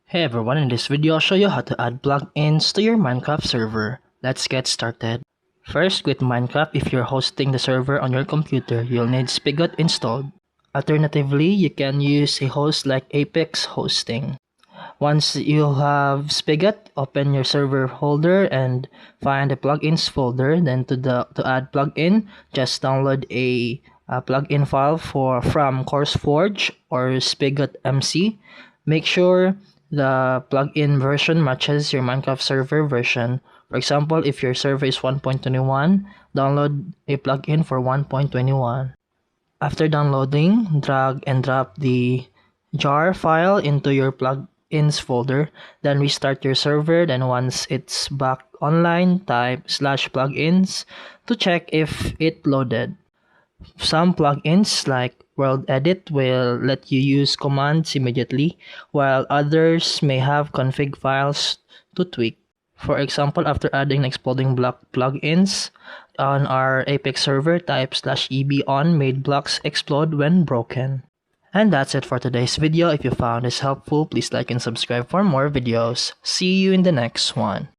Hey everyone, in this video I'll show you how to add plugins to your Minecraft server. Let's get started. First, with Minecraft, if you're hosting the server on your computer, you'll need Spigot installed. Alternatively, you can use a host like Apex Hosting. Once you have Spigot, open your server folder and find the plugins folder. Then to add plugin, just download a plugin file from CourseForge or Spigot MC. Make sure the plugin version matches your Minecraft server version. For example, if your server is 1.21, download a plugin for 1.21. After downloading, drag and drop the jar file into your plugins folder, then restart your server. Then once it's back online, type /plugins to check if it loaded. Some plugins like World Edit will let you use commands immediately, while others may have config files to tweak. For example, after adding exploding block plugins on our Apex server, type /eb on made blocks explode when broken. And that's it for today's video. If you found this helpful, please like and subscribe for more videos. See you in the next one.